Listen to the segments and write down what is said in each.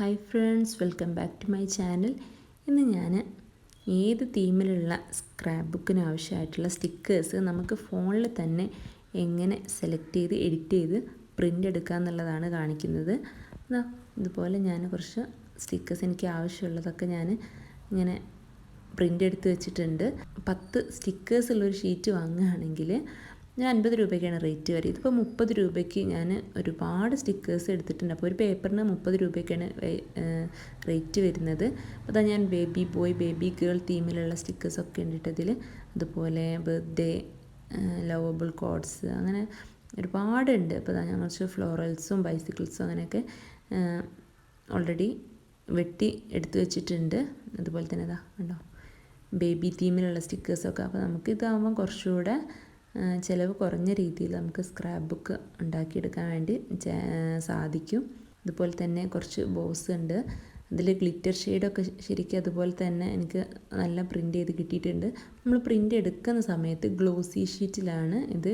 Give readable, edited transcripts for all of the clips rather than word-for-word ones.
Hi friends, welcome back to my channel. ഇന്ന് ഞാൻ ഏത് തീമിലുള്ള സ്ക്രാപ്പ് ബുക്കിന് ആവശ്യമായിട്ടുള്ള സ്റ്റിക്കേഴ്സ് നമുക്ക് ഫോണിൽ തന്നെ എങ്ങനെ സെലക്ട് ചെയ്ത് എഡിറ്റ് ചെയ്ത് പ്രിൻ്റ് എടുക്കുക എന്നുള്ളതാണ് കാണിക്കുന്നത്. ഇതുപോലെ ഞാൻ കുറച്ച് സ്റ്റിക്കേഴ്സ് എനിക്ക് ആവശ്യമുള്ളതൊക്കെ ഞാൻ ഇങ്ങനെ പ്രിൻ്റ് എടുത്ത് വെച്ചിട്ടുണ്ട്. 10 സ്റ്റിക്കേഴ്സ് ഉള്ളൊരു ഷീറ്റ് വാങ്ങുകയാണെങ്കിൽ ഞാൻ 50 രൂപയ്ക്കാണ് റേറ്റ് വരിക. ഇതിപ്പോൾ 30 രൂപയ്ക്ക് ഞാൻ ഒരുപാട് സ്റ്റിക്കേഴ്സ് എടുത്തിട്ടുണ്ട്. അപ്പോൾ ഒരു പേപ്പറിന് 30 രൂപയ്ക്കാണ് റേറ്റ് വരുന്നത്. അപ്പോൾ അതാ ഞാൻ ബേബി ബോയ്, ബേബി ഗേൾ തീമിലുള്ള സ്റ്റിക്കേഴ്സൊക്കെ ഉണ്ട് ഇതിൽ. അതുപോലെ ബർത്ത്ഡേ, ലവബിൾ കോഡ്സ്, അങ്ങനെ ഒരുപാടുണ്ട്. അപ്പോൾ ഞാൻ കുറച്ച് ഫ്ലോറൽസും ബൈസിക്കിൾസും അങ്ങനെയൊക്കെ ഓൾറെഡി വെട്ടി എടുത്ത് വെച്ചിട്ടുണ്ട്. അതുപോലെ തന്നെ കണ്ടോ ബേബി തീമിലുള്ള സ്റ്റിക്കേഴ്സൊക്കെ. അപ്പോൾ നമുക്ക് ഇതാകുമ്പോൾ കുറച്ചുകൂടെ ചിലവ് കുറഞ്ഞ രീതിയിൽ നമുക്ക് സ്ക്രാപ്പ് ബുക്ക് ഉണ്ടാക്കിയെടുക്കാൻ വേണ്ടി സാധിക്കും. അതുപോലെ തന്നെ കുറച്ച് ബോസ് ഉണ്ട്. അതിൽ ഗ്ലിറ്റർ ഷെയ്ഡൊക്കെ ശരിക്കും അതുപോലെ തന്നെ എനിക്ക് നല്ല പ്രിൻ്റ് ചെയ്ത് കിട്ടിയിട്ടുണ്ട്. നമ്മൾ പ്രിൻ്റ് എടുക്കുന്ന സമയത്ത് ഗ്ലോസി ഷീറ്റിലാണ് ഇത്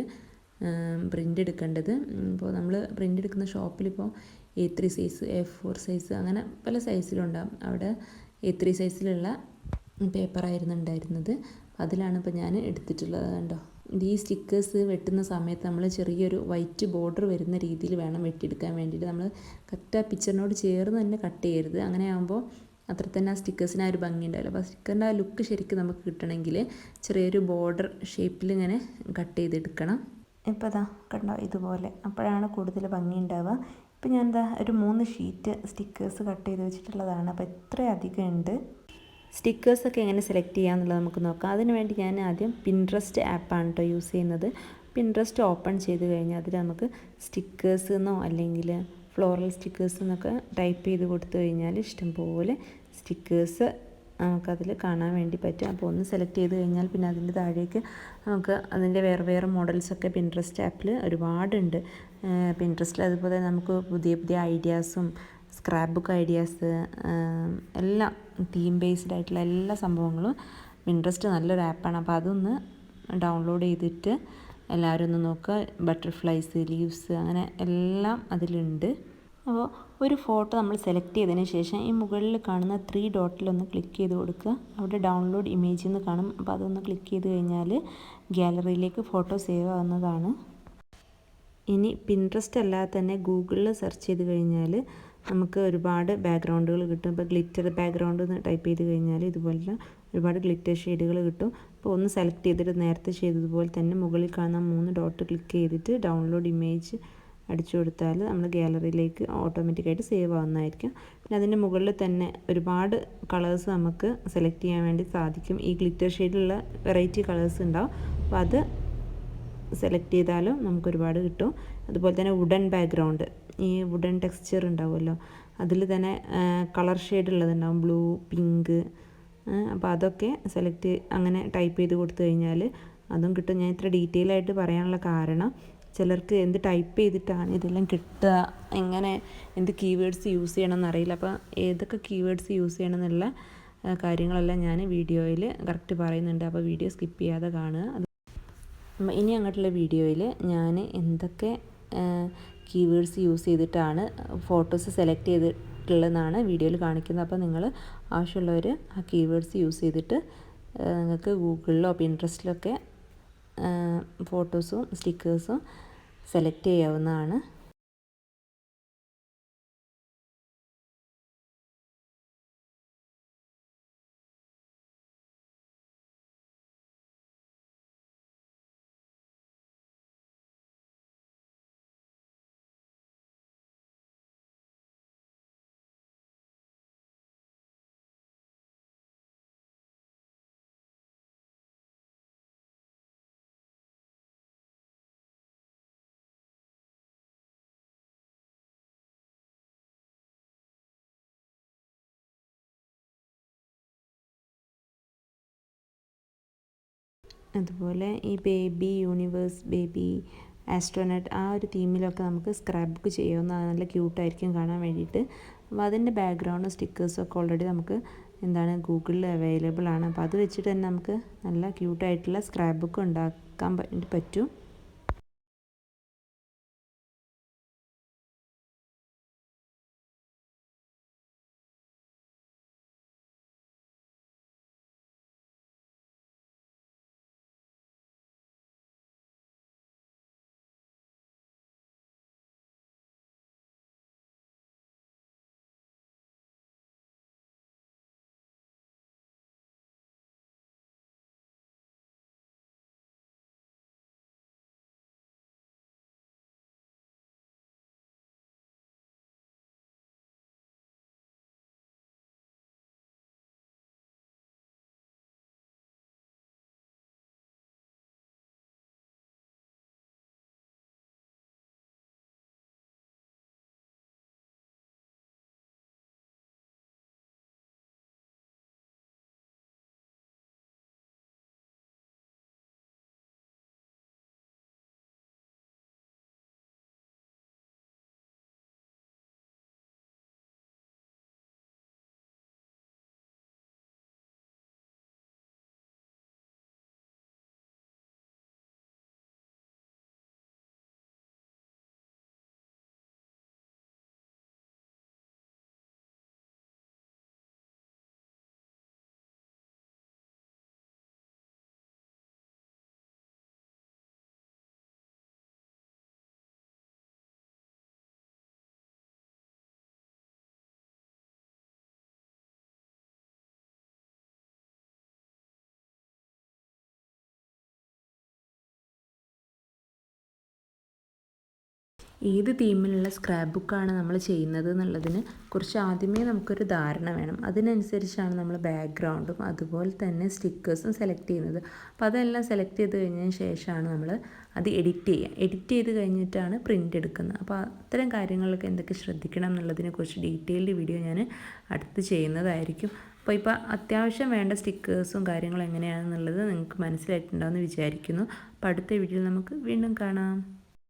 പ്രിൻ്റ് എടുക്കേണ്ടത്. ഇപ്പോൾ നമ്മൾ പ്രിൻ്റ് എടുക്കുന്ന ഷോപ്പിലിപ്പോൾ A3 സൈസ്, A4 സൈസ്, അങ്ങനെ പല സൈസിലുണ്ടാകും. അവിടെ A3 സൈസിലുള്ള പേപ്പറായിരുന്നു ഉണ്ടായിരുന്നത്. അതിലാണ് ഇപ്പോൾ ഞാൻ എടുത്തിട്ടുള്ളത്. കണ്ടോ, ഈ സ്റ്റിക്കേഴ്സ് വെട്ടുന്ന സമയത്ത് നമ്മൾ ചെറിയൊരു വൈറ്റ് ബോർഡർ വരുന്ന രീതിയിൽ വേണം വെട്ടിയെടുക്കാൻ വേണ്ടിയിട്ട്. നമ്മൾ കറക്റ്റ് ആ പിക്ചറിനോട് ചേർന്ന് തന്നെ കട്ട് ചെയ്യരുത്. അങ്ങനെ ആകുമ്പോൾ അത്ര തന്നെ ആ സ്റ്റിക്കേഴ്സിന് ആ ഒരു ഭംഗി ഉണ്ടാവില്ല. അപ്പോൾ സ്റ്റിക്കറിൻ്റെ ആ ലുക്ക് ശരിക്കും നമുക്ക് കിട്ടണമെങ്കിൽ ചെറിയൊരു ബോർഡർ ഷേപ്പിൽ ഇങ്ങനെ കട്ട് ചെയ്തെടുക്കണം. ഇപ്പോൾ കണ്ടോ ഇതുപോലെ, അപ്പോഴാണ് കൂടുതൽ ഭംഗി ഉണ്ടാവുക. ഇപ്പോൾ ഞാൻ ഒരു 3 ഷീറ്റ് സ്റ്റിക്കേഴ്സ് കട്ട് ചെയ്ത് വെച്ചിട്ടുള്ളതാണ്. അപ്പോൾ എത്ര അധികം ഉണ്ട്. സ്റ്റിക്കേഴ്സൊക്കെ എങ്ങനെ സെലക്ട് ചെയ്യാമെന്നുള്ളത് നമുക്ക് നോക്കാം. അതിന് വേണ്ടി ഞാൻ ആദ്യം പിൻട്രസ്റ്റ് ആപ്പാണ് കേട്ടോ യൂസ് ചെയ്യുന്നത്. പിൻട്രസ്റ്റ് ഓപ്പൺ ചെയ്ത് കഴിഞ്ഞാൽ അതിൽ നമുക്ക് സ്റ്റിക്കേഴ്സ് എന്നോ അല്ലെങ്കിൽ ഫ്ലോറൽ സ്റ്റിക്കേഴ്സ് എന്നൊക്കെ ടൈപ്പ് ചെയ്ത് കൊടുത്തു കഴിഞ്ഞാൽ ഇഷ്ടംപോലെ സ്റ്റിക്കേഴ്സ് നമുക്കതിൽ കാണാൻ വേണ്ടി പറ്റും. അപ്പോൾ ഒന്ന് സെലക്ട് ചെയ്ത് കഴിഞ്ഞാൽ പിന്നെ അതിൻ്റെ താഴേക്ക് നമുക്ക് അതിൻ്റെ വേറെ വേറെ മോഡൽസൊക്കെ പിൻട്രസ്റ്റ് ആപ്പിൽ ഒരുപാടുണ്ട്. പിൻട്രസ്റ്റിൽ അതുപോലെ നമുക്ക് പുതിയ പുതിയ ഐഡിയാസും സ്ക്രാപ്പ് ബുക്ക് ഐഡിയാസ് എല്ലാം തീം ബേസ്ഡ് ആയിട്ടുള്ള എല്ലാ സംഭവങ്ങളും പിൻട്രസ്റ്റ് നല്ലൊരു ആപ്പാണ്. അപ്പോൾ അതൊന്ന് ഡൗൺലോഡ് ചെയ്തിട്ട് എല്ലാവരും ഒന്ന് നോക്കുക. ബട്ടർഫ്ലൈസ്, ലീവ്സ്, അങ്ങനെ എല്ലാം അതിലുണ്ട്. അപ്പോൾ ഒരു ഫോട്ടോ നമ്മൾ സെലക്ട് ചെയ്തതിന് ശേഷം ഈ മുകളിൽ കാണുന്ന 3 ഡോട്ടിലൊന്ന് ക്ലിക്ക് ചെയ്ത് കൊടുക്കുക. അവിടെ ഡൗൺലോഡ് ഇമേജ് എന്ന് കാണും. അപ്പോൾ അതൊന്ന് ക്ലിക്ക് ചെയ്ത് കഴിഞ്ഞാൽ ഗാലറിയിലേക്ക് ഫോട്ടോ സേവ് ആവുന്നതാണ്. ഇനി പിൻട്രസ്റ്റ് അല്ലാതെ തന്നെ ഗൂഗിളിൽ സെർച്ച് ചെയ്ത് കഴിഞ്ഞാൽ നമുക്ക് ഒരുപാട് ബാക്ക്ഗ്രൗണ്ടുകൾ കിട്ടും. ഇപ്പോൾ ഗ്ലിറ്റർ ബാക്ക്ഗ്രൗണ്ട് എന്ന് ടൈപ്പ് ചെയ്ത് കഴിഞ്ഞാൽ ഇതുപോലുള്ള ഒരുപാട് ഗ്ലിറ്റർ ഷെയ്ഡുകൾ കിട്ടും. അപ്പോൾ ഒന്ന് സെലക്ട് ചെയ്തിട്ട് നേരത്തെ ചെയ്തതുപോലെ തന്നെ മുകളിൽ കാണുന്ന 3 ഡോട്ട് ക്ലിക്ക് ചെയ്തിട്ട് ഡൗൺലോഡ് ഇമേജ് അടിച്ചു കൊടുത്താൽ നമ്മൾ ഗാലറിയിലേക്ക് ഓട്ടോമാറ്റിക്കായിട്ട് സേവ് ആവുന്നതായിരിക്കും. പിന്നെ അതിൻ്റെ മുകളിൽ തന്നെ ഒരുപാട് കളേഴ്സ് നമുക്ക് സെലക്ട് ചെയ്യാൻ വേണ്ടി സാധിക്കും. ഈ ഗ്ലിറ്റർ ഷെയ്ഡിലുള്ള വെറൈറ്റി കളേഴ്സ് ഉണ്ടാവും. അപ്പോൾ അത് സെലക്ട് ചെയ്താലും നമുക്ക് ഒരുപാട് കിട്ടും. അതുപോലെ തന്നെ വുഡൻ ബാക്ക്ഗ്രൗണ്ട്, ഈ വുഡൻ ടെക്സ്ചർ ഉണ്ടാവുമല്ലോ, അതിൽ തന്നെ കളർ ഷെയ്ഡ് ഉള്ളതുണ്ടാവും, ബ്ലൂ, പിങ്ക്. അപ്പോൾ അതൊക്കെ സെലക്ട് അങ്ങനെ ടൈപ്പ് ചെയ്ത് കൊടുത്തു കഴിഞ്ഞാൽ അതും കിട്ടും. ഞാൻ ഇത്ര ഡീറ്റെയിൽ ആയിട്ട് പറയാനുള്ള കാരണം ചിലർക്ക് എന്ത് ടൈപ്പ് ചെയ്തിട്ടാണ് ഇതെല്ലാം കിട്ടുക, എങ്ങനെ എന്ത് കീവേഡ്സ് യൂസ് ചെയ്യണം എന്നറിയില്ല. അപ്പോൾ ഏതൊക്കെ കീവേഡ്സ് യൂസ് ചെയ്യണം എന്നുള്ള കാര്യങ്ങളെല്ലാം ഞാൻ വീഡിയോയിൽ കറക്റ്റ് പറയുന്നുണ്ട്. അപ്പോൾ വീഡിയോ സ്കിപ്പ് ചെയ്യാതെ കാണുക. ഇനി അങ്ങോട്ടുള്ള വീഡിയോയിൽ ഞാൻ എന്തൊക്കെ കീവേഡ്സ് യൂസ് ചെയ്തിട്ടാണ് ഫോട്ടോസ് സെലക്ട് ചെയ്തിട്ടുള്ളതെന്നാണ് വീഡിയോയിൽ കാണിക്കുന്നത്. അപ്പോൾ നിങ്ങൾ ആവശ്യമുള്ളവർ ആ കീവേഡ്സ് യൂസ് ചെയ്തിട്ട് നിങ്ങൾക്ക് ഗൂഗിളിലോ പിൻട്രസ്റ്റിലൊക്കെ ഫോട്ടോസും സ്റ്റിക്കേഴ്സും സെലക്ട് ചെയ്യാവുന്നതാണ്. അതുപോലെ ഈ ബേബി യൂണിവേഴ്സ്, ബേബി ആസ്ട്രോനട്ട്, ആ ഒരു തീമിലൊക്കെ നമുക്ക് സ്ക്രാപ്പ് ബുക്ക് ചെയ്യാവുന്നതാണ്. നല്ല ക്യൂട്ടായിരിക്കും കാണാൻ വേണ്ടിയിട്ട്. അപ്പോൾ അതിൻ്റെ ബാക്ക്ഗ്രൗണ്ടും സ്റ്റിക്കേഴ്സൊക്കെ ഓൾറെഡി നമുക്ക് ഗൂഗിളിൽ അവൈലബിൾ ആണ്. അപ്പോൾ അത് വെച്ചിട്ട് തന്നെ നമുക്ക് നല്ല ക്യൂട്ടായിട്ടുള്ള സ്ക്രാപ്പ് ബുക്ക് ഉണ്ടാക്കാൻ പറ്റും. ഏത് തീമിലുള്ള സ്ക്രാപ്പ് ബുക്കാണ് നമ്മൾ ചെയ്യുന്നത് എന്നുള്ളതിന് കുറിച്ച് ആദ്യമേ നമുക്കൊരു ധാരണ വേണം. അതിനനുസരിച്ചാണ് നമ്മൾ ബാക്ക്ഗ്രൗണ്ടും അതുപോലെ തന്നെ സ്റ്റിക്കേഴ്സും സെലക്ട് ചെയ്യുന്നത്. അപ്പോൾ അതെല്ലാം സെലക്ട് ചെയ്ത് കഴിഞ്ഞതിന് ശേഷമാണ് നമ്മൾ അത് എഡിറ്റ് ചെയ്യുക. എഡിറ്റ് ചെയ്ത് കഴിഞ്ഞിട്ടാണ് പ്രിൻ്റ് എടുക്കുന്നത്. അപ്പോൾ അത്തരം കാര്യങ്ങളിലൊക്കെ എന്തൊക്കെ ശ്രദ്ധിക്കണം എന്നുള്ളതിനെക്കുറിച്ച് ഡീറ്റെയിൽഡ് വീഡിയോ ഞാൻ അടുത്ത് ചെയ്യുന്നതായിരിക്കും. അപ്പോൾ ഇപ്പോൾ അത്യാവശ്യം വേണ്ട സ്റ്റിക്കേഴ്സും കാര്യങ്ങളും എങ്ങനെയാണെന്നുള്ളത് നിങ്ങൾക്ക് മനസ്സിലായിട്ടുണ്ടാവുമെന്ന് വിചാരിക്കുന്നു. അപ്പോൾ അടുത്ത വീഡിയോയിൽ നമുക്ക് വീണ്ടും കാണാം.